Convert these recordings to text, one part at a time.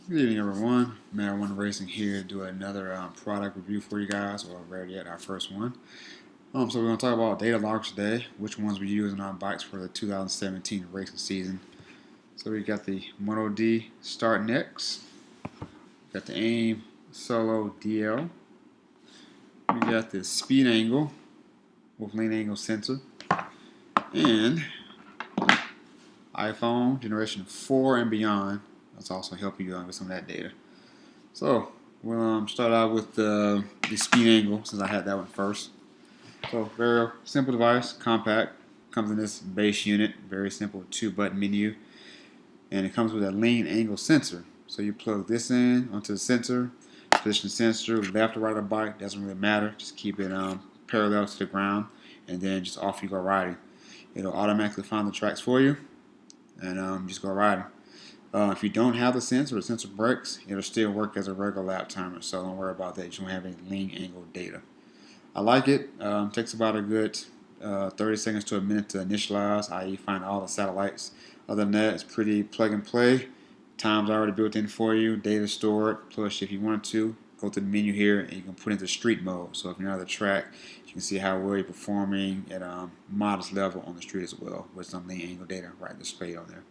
Good evening, everyone. MADD-1 Racing here to do another product review for you guys, or already at our first one. So we're going to talk about data logs today, which ones we use on our bikes for the 2017 racing season. So we got the MADD Start Next, got the AIM Solo DL, we got the Speedangle with lean angle sensor, and iPhone generation 4 and beyond. That's also helping you with some of that data. So we'll start out with the Speedangle, since I had that one first. So very simple device, compact, comes in this base unit, very simple 2-button menu, and it comes with a lean angle sensor. So you plug this in onto the sensor, position the sensor left or right of the bike, doesn't really matter, just keep it parallel to the ground, and then just off you go riding. It'll automatically find the tracks for you, and just go riding. If you don't have the sensor, or the sensor breaks, it'll still work as a regular lap timer, so don't worry about that. You don't have any lean angle data. I like it. Takes about a good 30 seconds to a minute to initialize, i.e. find all the satellites. Other than that, it's pretty plug and play. Time's already built in for you, data stored. Plus, if you want to, go to the menu here and you can put it into street mode. So if you're on the track, you can see how well you're performing at a modest level on the street as well, with some lean angle data right displayed on there.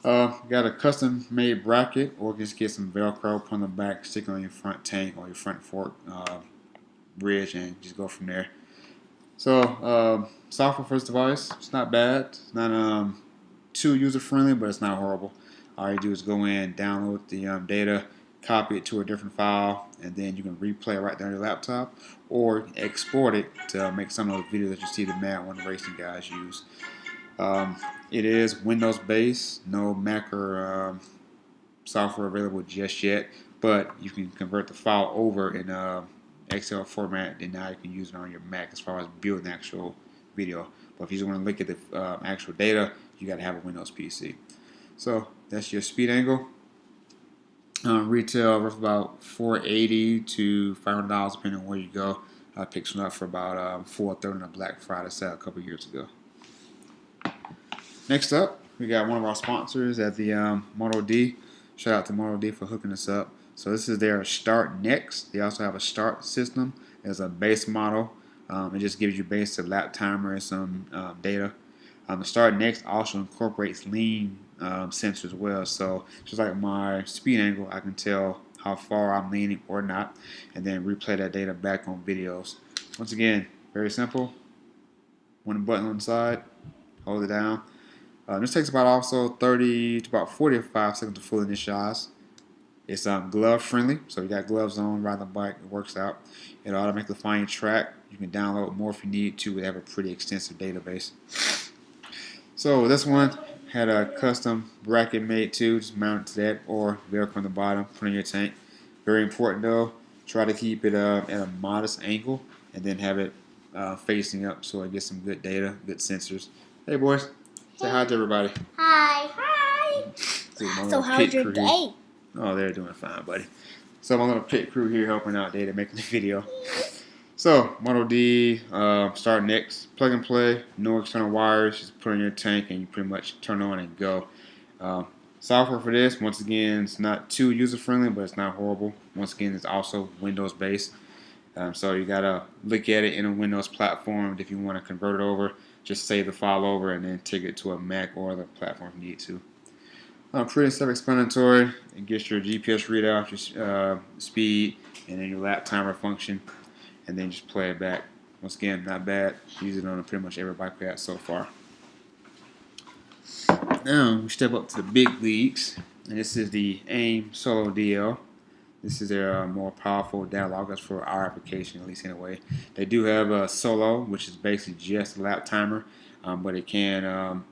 Got a custom made bracket, or just get some Velcro, put on the back, stick it on your front tank or your front fork bridge, and just go from there. So software for this device, it's not bad. It's not too user friendly, but it's not horrible. All you do is go in, download the data, copy it to a different file, and then you can replay it right there on your laptop, or export it to make some of those videos that you see the MADD-1 racing guys use. It is Windows based, no Mac or software available just yet, but you can convert the file over in Excel format, and now you can use it on your Mac as far as building the actual video. But if you just want to look at the actual data, you got to have a Windows PC. So that's your Speedangle. Retail roughly about $480 to $500 depending on where you go. I picked one up for about $430 on a Black Friday sale a couple years ago. Next up, we got one of our sponsors at the MADD. Shout out to MADD for hooking us up. So this is their Start Next. They also have a Start system as a base model. It just gives you basic lap timer and some data. The Start Next also incorporates lean sensors as well. So just like my Speedangle, I can tell how far I'm leaning or not, and then replay that data back on videos. Once again, very simple. One button on the side, hold it down. This takes about also 30 to about 45 seconds to fully initialize. It's glove friendly, so you got gloves on, riding the bike, it works out. It'll automatically find your track. You can download more if you need to. We have a pretty extensive database. So this one had a custom bracket made too, just mount it to that, or Velcro on the bottom, put in your tank. Very important though, try to keep it at a modest angle, and then have it facing up so it gets some good data, good sensors. Hey boys. Say hi to everybody. Hi. Hi. So how's your day? Oh, they're doing fine, buddy. So my little pit crew here helping out data, making the video. So MADD Start Next, plug and play, no external wires, just put in your tank and you pretty much turn on and go. Software for this, once again, it's not too user friendly, but it's not horrible. Once again, it's also Windows based. So you gotta look at it in a Windows platform. If you want to convert it over, just save the file over and then take it to a Mac or other platform if you need to. Pretty self-explanatory. It gets your GPS readout, your speed, and then your lap timer function, and then just play it back. Once again, not bad. Use it on pretty much every bike we had so far. Now we step up to the big leagues, and this is the AIM Solo DL. This is their more powerful data logger for our application, at least anyway. They do have a Solo, which is basically just a lap timer, but it can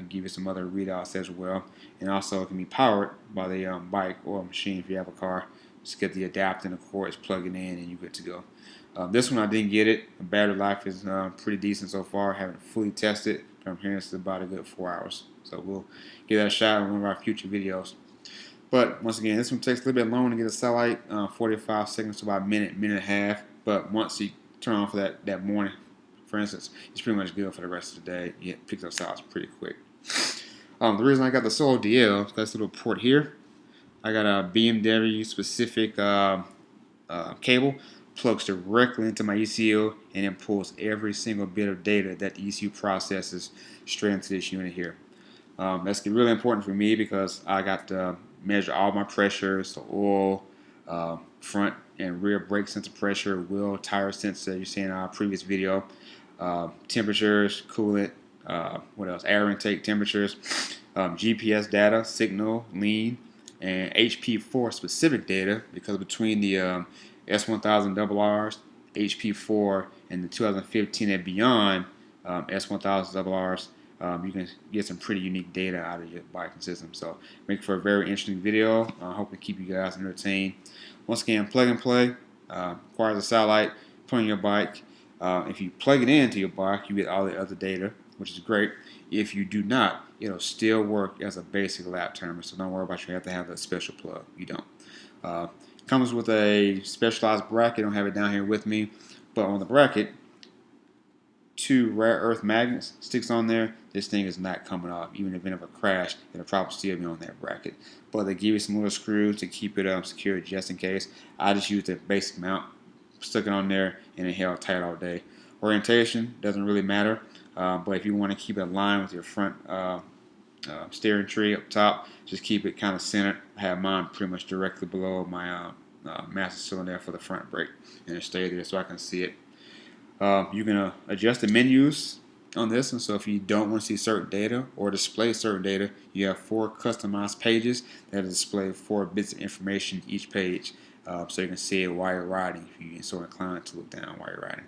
give you some other readouts as well. And also it can be powered by the bike or machine if you have a car. Just get the adapter and the cords, plug it in, and you're good to go. This one I didn't get it. The battery life is pretty decent so far. I haven't fully tested, but I'm hearing it's about a good 4 hours. So we'll give that a shot in one of our future videos. But once again, this one takes a little bit longer to get a satellite, 45 seconds to about a minute and a half. But once you turn on for that morning, for instance, it's pretty much good for the rest of the day. It picks up satellites pretty quick. The reason I got the Solo DL is this little port here. I got a BMW specific cable, plugs directly into my ECU, and it pulls every single bit of data that the ECU processes straight into this unit here. That's really important for me because I got to measure all my pressures, the oil, front and rear brake sensor pressure, wheel tire sensor you see in our previous video, temperatures, coolant, what else? Air intake temperatures, GPS data, signal, lean, and HP4 specific data because between the S1000RRs, HP4, and the 2015 and beyond S1000RRs, you can get some pretty unique data out of your biking system. So make for a very interesting video. I hope to keep you guys entertained. Once again, plug and play. Requires a satellite, put on your bike. If you plug it into your bike, you get all the other data, which is great. If you do not, it'll still work as a basic lap timer. So don't worry about you have to have that special plug. You don't. Comes with a specialized bracket. I don't have it down here with me, but on the bracket, 2 rare earth magnets sticks on there. This thing is not coming off. Even in the event of a crash, it'll probably still be on that bracket. But they give you some little screws to keep it secure just in case. I just used the basic mount, stuck it on there, and it held tight all day. Orientation doesn't really matter, but if you want to keep it aligned with your front steering tree up top, just keep it kind of centered. I have mine pretty much directly below my master cylinder for the front brake, and it stays there so I can see it. You can adjust the menus on this one, so if you don't want to see certain data or display certain data, you have 4 customized pages that display 4 bits of information each page, so you can see it while you're riding if you're so inclined to look down while you're riding.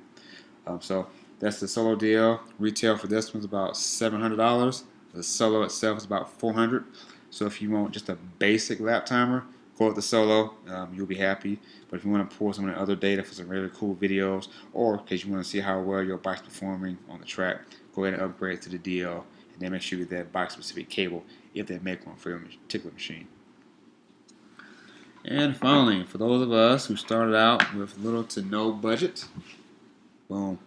So that's the Solo deal. Retail for this one's about $700. The Solo itself is about $400. So if you want just a basic lap timer, go with the Solo. You'll be happy. But if you want to pull some of the other data for some really cool videos, or because you want to see how well your bike's performing on the track, go ahead and upgrade to the DL, and then make sure you get that bike-specific cable if they make one for your particular machine. And finally, for those of us who started out with little to no budget, boom,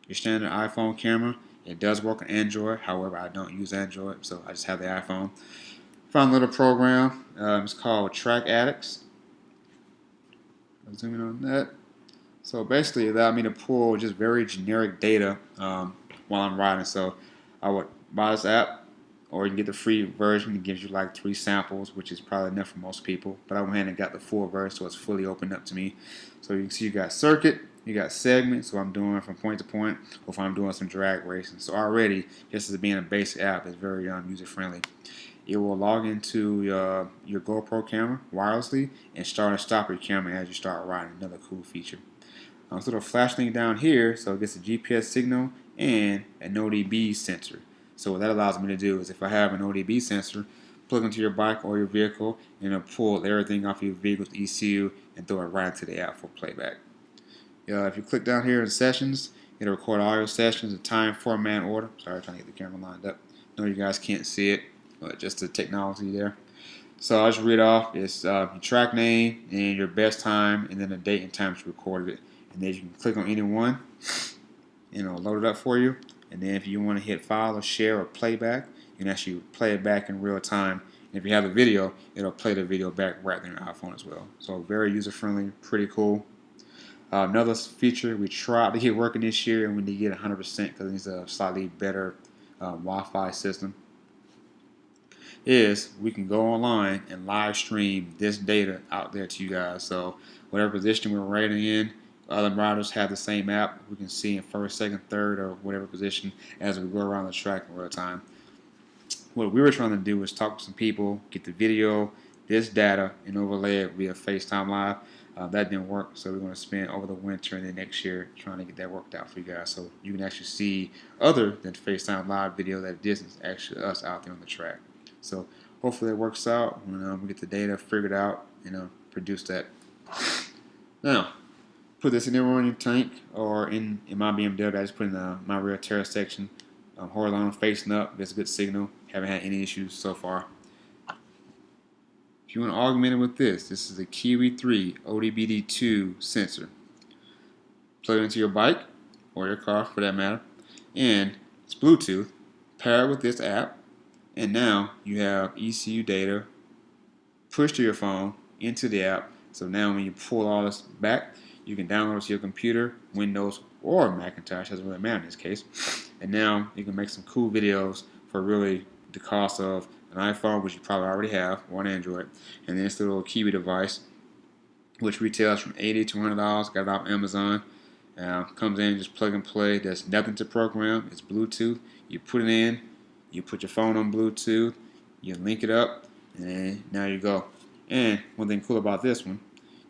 your standard iPhone camera. It does work on Android. However, I don't use Android, so I just have the iPhone. Found a little program. It's called Track Addicts. I'll zoom in on that. So basically, it allowed me to pull just very generic data while I'm riding. So I would buy this app, or you can get the free version. It gives you like 3 samples, which is probably enough for most people. But I went ahead and got the full version, so it's fully opened up to me. So you can see you got circuit, you got segments, so I'm doing from point to point, or if I'm doing some drag racing. So already, just as being a basic app, it's very user-friendly. It will log into your GoPro camera wirelessly and start and stop your camera as you start riding. Another cool feature. So the flash link down here, so it gets a GPS signal and an ODB sensor. So what that allows me to do is if I have an ODB sensor, plug into your bike or your vehicle, and it'll pull everything off your vehicle's ECU and throw it right into the app for playback. If you click down here in sessions, it'll record all your sessions in time, format, and order. Sorry, I'm trying to get the camera lined up. I know you guys can't see it, but just the technology there. So I'll just read off. It's your track name and your best time, and then the date and time you recorded it. And then you can click on any one, and it'll load it up for you. And then if you want to hit file or share or playback, you can actually play it back in real time. And if you have a video, it'll play the video back right there on your iPhone as well. So very user-friendly, pretty cool. Another feature we tried to get working this year, and we didn't get 100% because it's a slightly better Wi-Fi system, is we can go online and live stream this data out there to you guys. So whatever position we're riding in, other riders have the same app. We can see in first, second, third, or whatever position as we go around the track in real time. What we were trying to do was talk to some people, get the video, this data, and overlay it via FaceTime Live. That didn't work, so we're going to spend over the winter and then next year trying to get that worked out for you guys, so you can actually see other than FaceTime Live video that distance actually us out there on the track. So hopefully it works out when we get the data figured out and produce that. Now, put this anywhere on your tank or in my BMW. I just put in my rear terrace section, horizontal facing up. Gets a good signal. Haven't had any issues so far. If you want to augment it with this is a Kiwi 3 ODBD2 sensor. Plug it into your bike or your car for that matter, and it's Bluetooth paired with this app, and now you have ECU data push to your phone into the app. So now when you pull all this back, you can download it to your computer, Windows, or Macintosh, doesn't really matter in this case. And now you can make some cool videos for really the cost of an iPhone, which you probably already have, or an Android. And then this little Kiwi device, which retails from $80 to $100, got it off Amazon. Comes in, just plug and play. There's nothing to program. It's Bluetooth. You put it in, you put your phone on Bluetooth, you link it up, and now you go. And one thing cool about this one,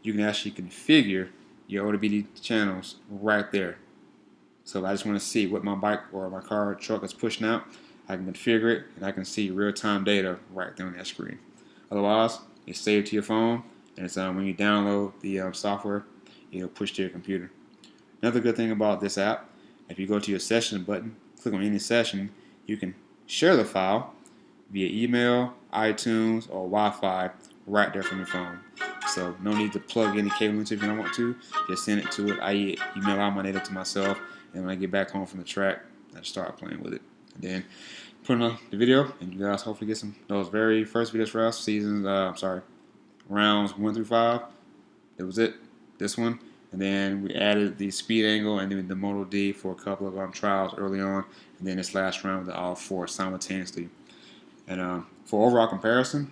you can actually configure your OTBD channels right there. So if I just want to see what my bike or my car or truck is pushing out, I can configure it, and I can see real-time data right there on that screen. Otherwise, it's saved to your phone, and it's when you download the software, it'll push to your computer. Another good thing about this app, if you go to your session button, click on any session, you can share the file via email, iTunes, or Wi-Fi right there from your phone. So no need to plug any cable into if you don't want to. Just send it to it. I email out my data to myself, and when I get back home from the track, I start playing with it. And then put on the video, and you guys hopefully get some those very first videos for us, rounds 1 through 5. That was it. This one. And then we added the Speedangle and then the MADD for a couple of trials early on. And then this last round with all 4 simultaneously. And for overall comparison,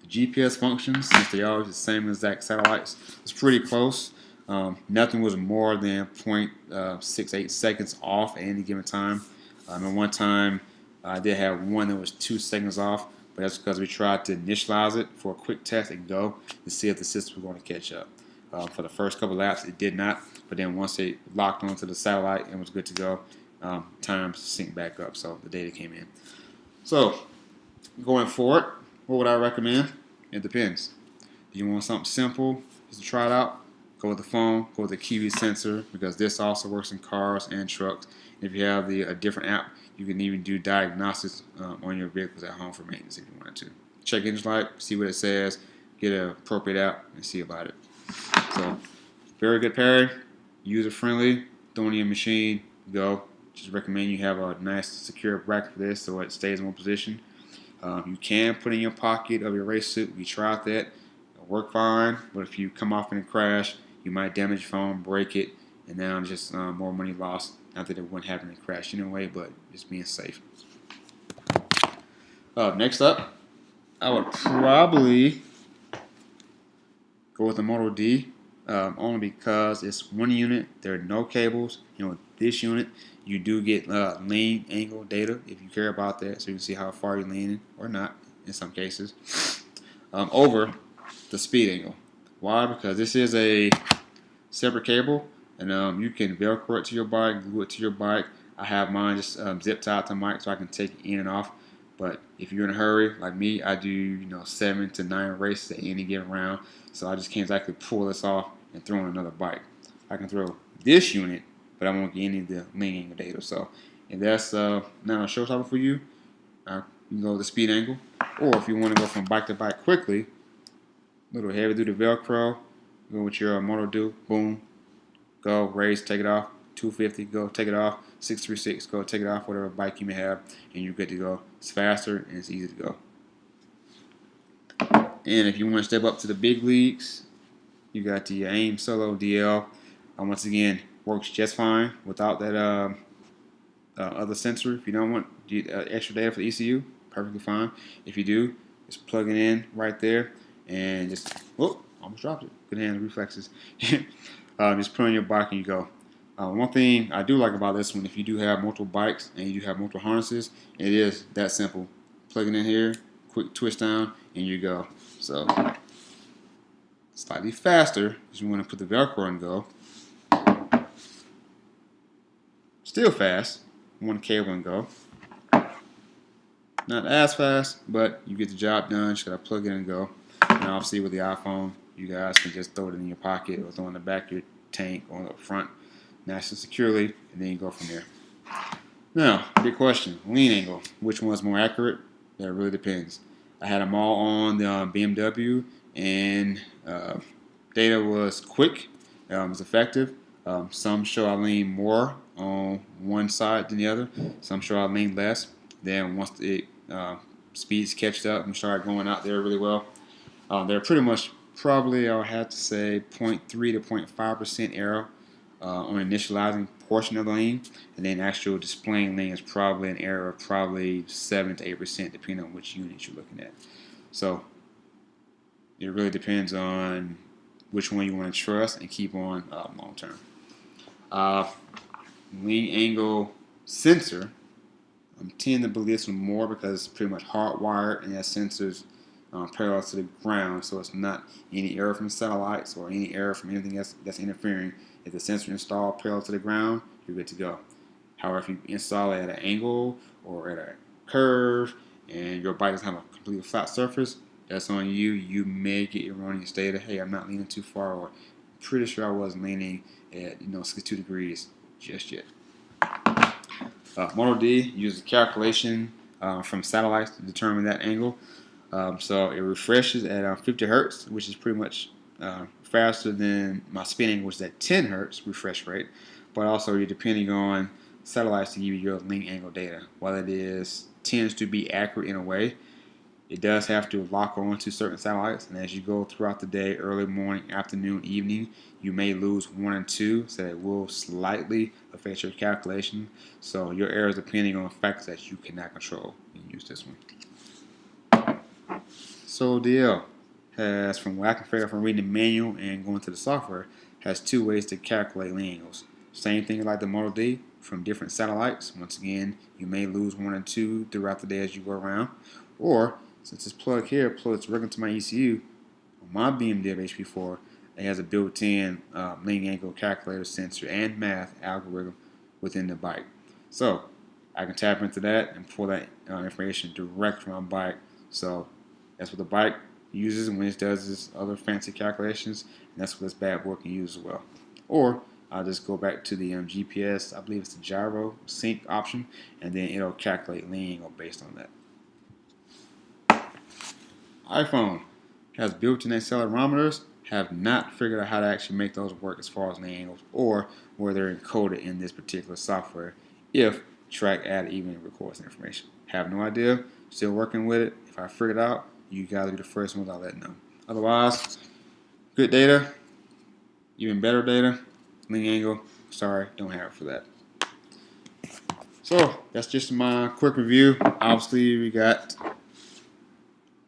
the GPS functions, since they are the same exact satellites, it's pretty close. Nothing was more than 0.68 seconds off at any given time. And one time I did have one that was 2 seconds off, but that's because we tried to initialize it for a quick test and go to see if the system was going to catch up. For the first couple laps, it did not, but then once it locked onto the satellite and was good to go, times synced back up, so the data came in. So, going forward, what would I recommend? It depends. Do you want something simple just to try it out? Go with the phone, go with the Kiwi sensor, because this also works in cars and trucks. If you have a different app, you can even do diagnostics on your vehicles at home for maintenance if you wanted to. Check engine light, see what it says, get an appropriate app, and see about it. So, very good pairing, user-friendly, throw it in your machine, go. Just recommend you have a nice secure bracket for this so it stays in one position. You can put it in your pocket of your race suit. We tried that. It'll work fine, but if you come off in a crash, you might damage your phone, break it, and now just more money lost. Not that it wouldn't happen in a crash anyway, but just being safe. Next up, I would probably go with the MADD, only because it's one unit. There are no cables. With this unit, you do get lean angle data if you care about that, so you can see how far you're leaning or not in some cases. Over the Speedangle. Why? Because this is a separate cable, and you can Velcro it to your bike, glue it to your bike. I have mine just zip tied to mic so I can take it in and off. But if you're in a hurry, like me, I do 7 to 9 races at any given round, so I just can't exactly pull this off and throw on another bike. I can throw this unit, but I won't get any of the lean angle data. So if that's not a showstopper for you, you can go with the Speedangle. Or if you want to go from bike to bike quickly, little heavy duty Velcro, go with your MADD, boom, go, race, take it off. 250, go, take it off. 636, go, take it off, whatever bike you may have, and you're good to go. It's faster and it's easy to go. And if you want to step up to the big leagues, you got the AIM Solo DL. Once again, works just fine without that other sensor. If you don't want extra data for the ECU, perfectly fine. If you do, just plug it in right there and just, almost dropped it. Good hands, reflexes. Just put on your bike and you go. One thing I do like about this one, if you do have multiple bikes and you do have multiple harnesses, it is that simple. Plug it in here, quick twist down, and you go. So, slightly faster because you want to put the Velcro and go. Still fast, one cable and go. Not as fast, but you get the job done. Just gotta plug it in and go. And obviously with the iPhone, you guys can just throw it in your pocket or throw it in the back of your tank or up front, nice and securely, and then you go from there. Now, big question: lean angle. Which one's more accurate? That really depends. I had them all on the BMW, and data was quick. It was effective. Some show I lean more on one side than the other. Some show I lean less. Then once it speeds catch up and start going out there really well. They're pretty much probably, I would have to say, 0.3 to 0.5% error on initializing portion of the lean, and then actual displaying lean is probably an error of probably 7 to 8% depending on which unit you're looking at. So it really depends on which one you want to trust and keep on long term. Lean angle sensor, I'm tending to believe this one more because it's pretty much hardwired and that sensor's parallel to the ground, so it's not any error from satellites or any error from anything that's interfering. If the sensor installed parallel to the ground, you're good to go. However, if you install it at an angle or at a curve and your bike doesn't have a completely flat surface, that's on you. You may get erroneous data. Hey, I'm not leaning too far, or I'm pretty sure I wasn't leaning at 62 degrees just yet. Model D uses calculation from satellites to determine that angle. So it refreshes at 50 hertz, which is pretty much faster than my Speedangle, which is at 10 hertz refresh rate. But also you're depending on satellites to give you your lean angle data. While it tends to be accurate in a way, it does have to lock on to certain satellites, and as you go throughout the day, early morning, afternoon, evening, you may lose 1 and 2, so it will slightly affect your calculation. So your errors depending on factors that you cannot control. You can use this one. So DL has, from what I can figure out from reading the manual and going to the software, has 2 ways to calculate lean angles. Same thing like the Model D from different satellites. Once again, you may lose 1 and 2 throughout the day as you go around. Or, since it's plugged here, plugs directly to my ECU, on my BMW HP4, it has a built-in lean angle calculator sensor and math algorithm within the bike. So, I can tap into that and pull that information direct from my bike. So, that's what the bike uses when it does its other fancy calculations, and that's what this bad boy can use as well. Or, I'll just go back to the GPS, I believe it's the gyro sync option, and then it'll calculate lean angle based on that. iPhone has built-in accelerometers, have not figured out how to actually make those work as far as lean angles or where they're encoded in this particular software if Track Add even records the information. Have no idea, still working with it. If I figure it out, you guys will be the first ones I'll let know. Otherwise, good data, even better data, lean angle, sorry, don't have it for that. So, that's just my quick review. Obviously, we got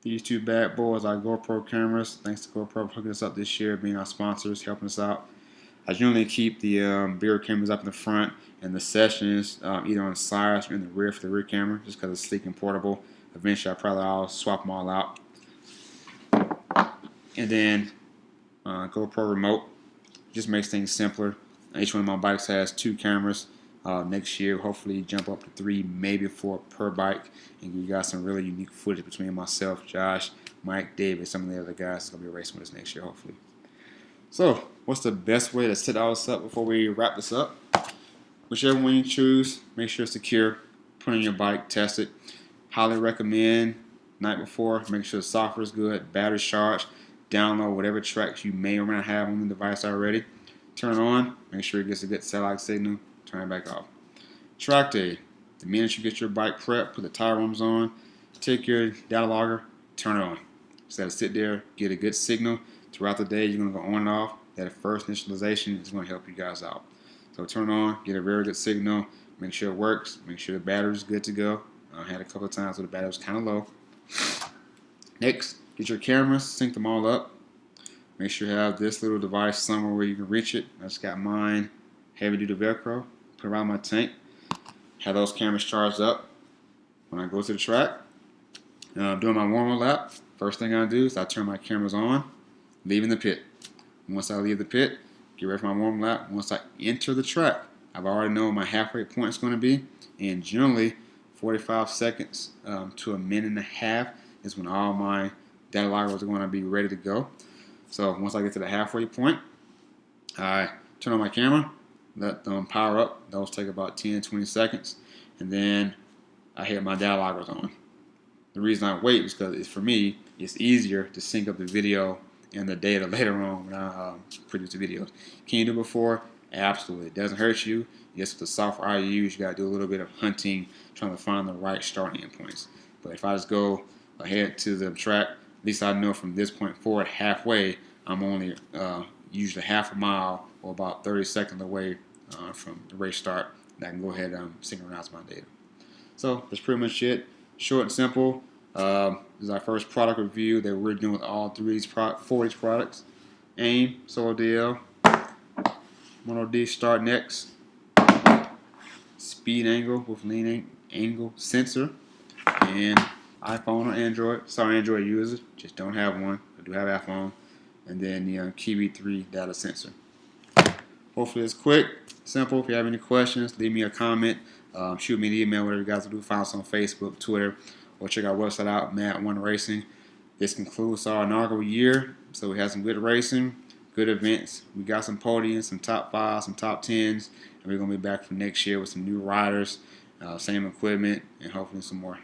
these 2 bad boys, our GoPro cameras. Thanks to GoPro for hooking us up this year, being our sponsors, helping us out. I generally keep the rear cameras up in the front and the sessions either on the sides or in the rear for the rear camera, just because it's sleek and portable. Eventually, I'll swap them all out. And then GoPro remote just makes things simpler. Each one of my bikes has 2 cameras. Next year, hopefully jump up to 3, maybe 4 per bike, and we got some really unique footage between myself, Josh, Mike, David, some of the other guys that's going to be racing with us next year, hopefully. So, what's the best way to set all this up before we wrap this up? Whichever one you choose, make sure it's secure. Put it on your bike, test it. Highly recommend night before, make sure the software is good, battery's charged, download whatever tracks you may or may not have on the device already. Turn it on, make sure it gets a good satellite signal. Turn it back off. Track day. The minute you get your bike prepped, put the tire rims on, take your data logger, turn it on. Just let it sit there, get a good signal. Throughout the day, you're going to go on and off. That first initialization is going to help you guys out. So turn it on, get a very good signal, make sure it works, make sure the battery's good to go. I had a couple of times where the battery was kind of low. Next, get your cameras, sync them all up. Make sure you have this little device somewhere where you can reach it. I just got mine heavy duty Velcro. Put around my tank, have those cameras charged up. When I go to the track, doing my warm-up lap, first thing I do is I turn my cameras on, leaving the pit. Once I leave the pit, get ready for my warm lap. Once I enter the track, I've already know my halfway point is going to be, and generally 45 seconds to a minute and a half is when all my data loggers are going to be ready to go. So once I get to the halfway point, I turn on my camera, let them power up. Those take about 10-20 seconds. And then I hit my data loggers on. The reason I wait is because for me, it's easier to sync up the video and the data later on when I produce the videos. Can you do it before? Absolutely. It doesn't hurt you. Yes, with the software I use, you got to do a little bit of hunting, trying to find the right starting endpoints. But if I just go ahead to the track, at least I know from this point forward, halfway, I'm only usually half a mile or about 30 seconds away from the race start, and I can go ahead and synchronize my data. So that's pretty much it. Short and simple. This is our first product review that we're doing with all four of these products. AIM, SOLDL, MONOD Start Next, Speedangle with lean angle sensor, and iPhone or Android. Sorry, Android users, just don't have one. I do have iPhone, and then the Kiwi 3 data sensor. Hopefully it's quick, simple. If you have any questions, leave me a comment, shoot me an email, whatever you guys will do. Find us on Facebook, Twitter, or check our website out, MADD-1 Racing. This concludes our inaugural year, so we had some good racing, good events. We got some podiums, some top 5s, some top 10s, and we're going to be back for next year with some new riders, same equipment, and hopefully some more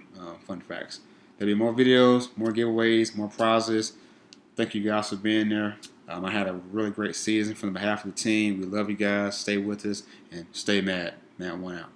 fun facts. There'll be more videos, more giveaways, more prizes. Thank you guys for being there. I had a really great season from the behalf of the team. We love you guys. Stay with us and stay mad. MADD-1 out.